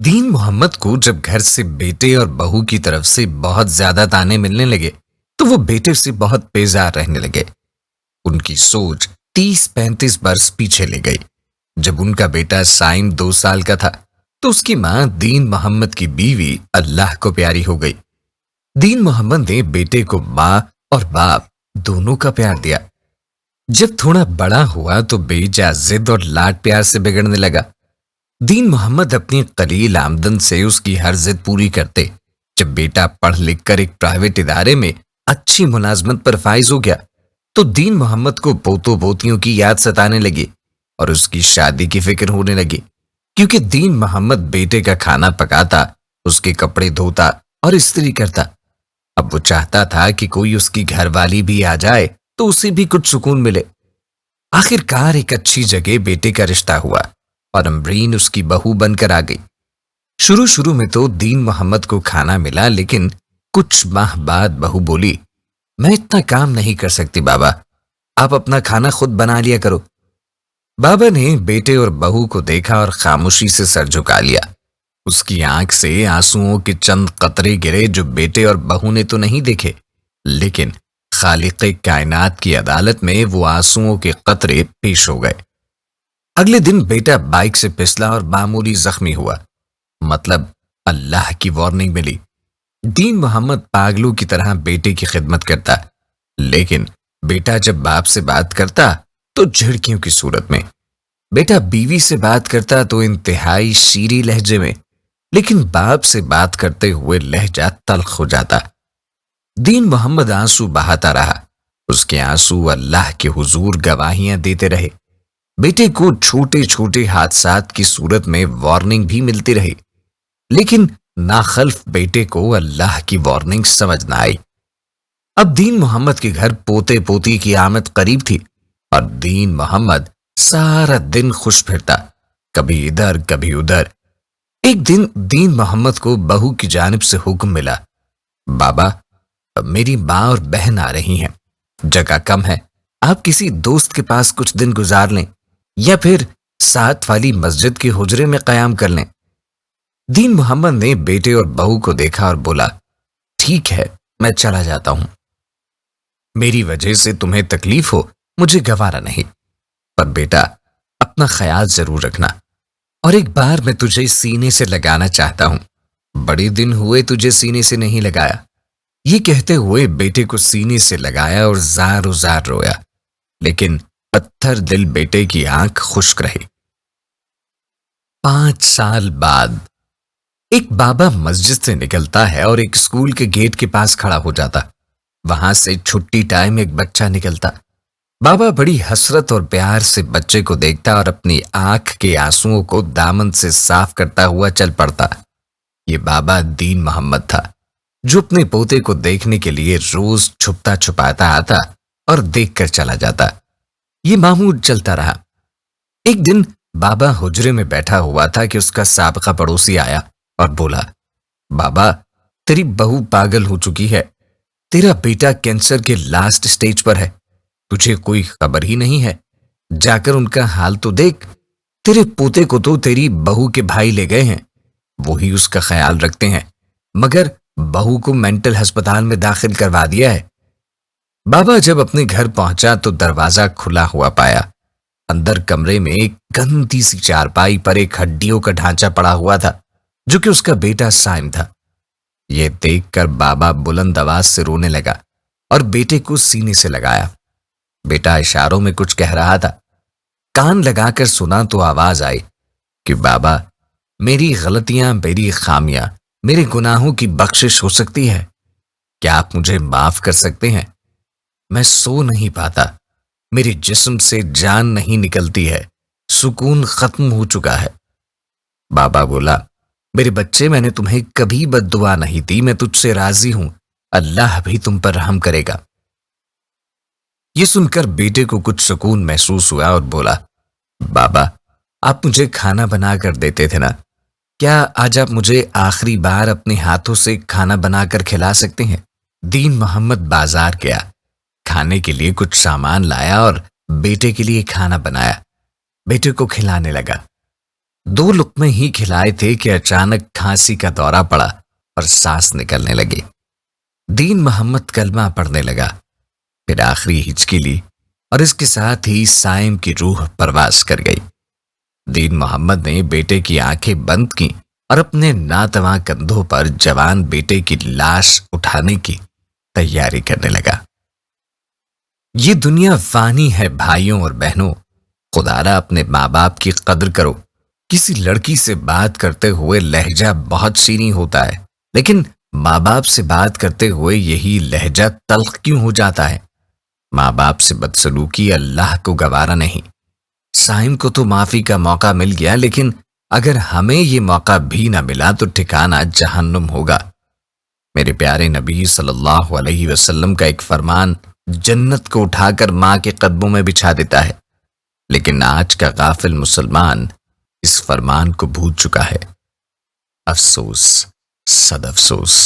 दीन मोहम्मद को जब घर से बेटे और बहू की तरफ से बहुत ज्यादा ताने मिलने लगे तो वो बेटे से बहुत बेजार रहने लगे। उनकी सोच 30-35 बरस पीछे ले गई। जब उनका बेटा साइम 2 साल का था तो उसकी माँ दीन मोहम्मद की बीवी अल्लाह को प्यारी हो गई। दीन मोहम्मद ने बेटे को माँ और बाप दोनों का प्यार दिया। जब थोड़ा बड़ा हुआ तो बेजा जिद और लाड प्यार से बिगड़ने लगा। दीन मोहम्मद अपनी कलील आमदन से उसकी हर जिद पूरी करते। जब बेटा पढ़ लिख कर एक प्राइवेट इदारे में अच्छी मुलाजमत पर फाइज हो गया तो दीन मोहम्मद को पोतों पोतियों की याद सताने लगी और उसकी शादी की फिक्र होने लगी, क्योंकि दीन मोहम्मद बेटे का खाना पकाता, उसके कपड़े धोता और इस्त्री करता। अब वो चाहता था कि कोई उसकी घरवाली भी आ जाए तो उसे भी कुछ सुकून मिले। आखिरकार एक अच्छी जगह बेटे का रिश्ता हुआ और अमरीन उसकी बहू बनकर आ गई। शुरू शुरू में तो दीन मोहम्मद को खाना मिला, लेकिन कुछ माह बाद बहू बोली, मैं इतना काम नहीं कर सकती बाबा, आप अपना खाना खुद बना लिया करो। बाबा ने बेटे और बहू को देखा और खामोशी से सर झुका लिया। उसकी आंख से आंसुओं के चंद कतरे गिरे जो बेटे और बहू ने तो नहीं देखे, लेकिन खालिक़े कायनात की अदालत में वो आंसुओं के कतरे पेश हो गए। अगले दिन बेटा बाइक से फिसला और मामूली जख्मी हुआ। मतलब अल्लाह की वार्निंग मिली। दीन मोहम्मद पागलों की तरह बेटे की खिदमत करता, लेकिन बेटा जब बाप से बात करता तो झिड़कियों की सूरत में। बेटा बीवी से बात करता तो इंतहाई शीरी लहजे में, लेकिन बाप से बात करते हुए लहजा तल्ख हो जाता। दीन मोहम्मद आंसू बहाता रहा। उसके आंसू अल्लाह के हुजूर गवाहियां देते रहे। बेटे को छोटे छोटे हादसात की सूरत में वार्निंग भी मिलती रही, लेकिन नाखल्फ बेटे को अल्लाह की वार्निंग समझ न आई। अब दीन मोहम्मद के घर पोते पोती की आमद करीब थी और दीन मोहम्मद सारा दिन खुश फिरता, कभी इधर कभी उधर। एक दिन दीन मोहम्मद को बहू की जानिब से हुक्म मिला, बाबा मेरी माँ और बहन आ रही हैं, जगह कम है, आप किसी दोस्त के पास कुछ दिन गुजार लें या फिर साथ वाली मस्जिद के हुजरे में कयाम कर लें। दीन मोहम्मद ने बेटे और बहू को देखा और बोला, ठीक है मैं चला जाता हूं, मेरी वजह से तुम्हें तकलीफ हो मुझे गवारा नहीं, पर बेटा अपना ख्याल जरूर रखना और एक बार मैं तुझे सीने से लगाना चाहता हूं, बड़े दिन हुए तुझे सीने से नहीं लगाया। ये कहते हुए बेटे को सीने से लगाया और जार जार रोया, लेकिन पत्थर दिल बेटे की आंख खुश्क रही। 5 साल बाद एक बाबा मस्जिद से निकलता है और एक स्कूल के गेट के पास खड़ा हो जाता। वहां से छुट्टी टाइम एक बच्चा निकलता। बाबा बड़ी हसरत और प्यार से बच्चे को देखता और अपनी आंख के आंसुओं को दामन से साफ करता हुआ चल पड़ता। ये बाबा दीन मोहम्मद था, जो अपने पोते को देखने के लिए रोज छुपता छुपाता आता और देखकर चला जाता। ये मामूल चलता रहा। एक दिन बाबा हुजरे में बैठा हुआ था कि उसका साबका पड़ोसी आया और बोला, बाबा तेरी बहू पागल हो चुकी है, तेरा बेटा कैंसर के लास्ट स्टेज पर है, तुझे कोई खबर ही नहीं है, जाकर उनका हाल तो देख। तेरे पोते को तो तेरी बहू के भाई ले गए हैं, वो ही उसका ख्याल रखते हैं, मगर बहू को मेंटल अस्पताल में दाखिल करवा दिया है। बाबा जब अपने घर पहुंचा तो दरवाजा खुला हुआ पाया। अंदर कमरे में एक गंदी सी चारपाई पर एक हड्डियों का ढांचा पड़ा हुआ था, जो कि उसका बेटा साइम था। यह देखकर बाबा बुलंद आवाज से रोने लगा और बेटे को सीने से लगाया। बेटा इशारों में कुछ कह रहा था। कान लगाकर सुना तो आवाज आई कि बाबा मेरी गलतियां, मेरी खामियां, मेरे गुनाहों की बख्शिश हो सकती है, क्या आप मुझे माफ कर सकते हैं? मैं सो नहीं पाता, मेरे जिस्म से जान नहीं निकलती है, सुकून खत्म हो चुका है। बाबा बोला, मेरे बच्चे मैंने तुम्हें कभी बद्दुआ नहीं दी, मैं तुझसे राजी हूं, अल्लाह भी तुम पर रहम करेगा। ये सुनकर बेटे को कुछ सुकून महसूस हुआ और बोला, बाबा आप मुझे खाना बना कर देते थे ना, क्या आज आप मुझे आखिरी बार अपने हाथों से खाना बनाकर खिला सकते हैं? दीन मोहम्मद बाजार गया, खाने के लिए कुछ सामान लाया और बेटे के लिए खाना बनाया, बेटे को खिलाने लगा। 2 لقمے ہی کھلائے تھے کہ اچانک کھانسی کا دورہ پڑا اور سانس نکلنے لگی۔ دین محمد کلمہ پڑھنے لگا، پھر آخری ہچکی لی اور اس کے ساتھ ہی سائم کی روح پرواز کر گئی۔ دین محمد نے بیٹے کی آنکھیں بند کی اور اپنے ناتواں کندھوں پر جوان بیٹے کی لاش اٹھانے کی تیاری کرنے لگا۔ یہ دنیا فانی ہے بھائیوں اور بہنوں، خدا را اپنے ماں باپ کی قدر کرو۔ کسی لڑکی سے بات کرتے ہوئے لہجہ بہت شیریں ہوتا ہے، لیکن ماں باپ سے بات کرتے ہوئے یہی لہجہ تلخ کیوں ہو جاتا ہے؟ ماں باپ سے بدسلوکی اللہ کو گوارا نہیں۔ سائم کو تو معافی کا موقع مل گیا، لیکن اگر ہمیں یہ موقع بھی نہ ملا تو ٹھکانہ جہنم ہوگا۔ میرے پیارے نبی صلی اللہ علیہ وسلم کا ایک فرمان جنت کو اٹھا کر ماں کے قدموں میں بچھا دیتا ہے، لیکن آج کا غافل مسلمان اس فرمان کو بھول چکا ہے۔ افسوس، صد افسوس۔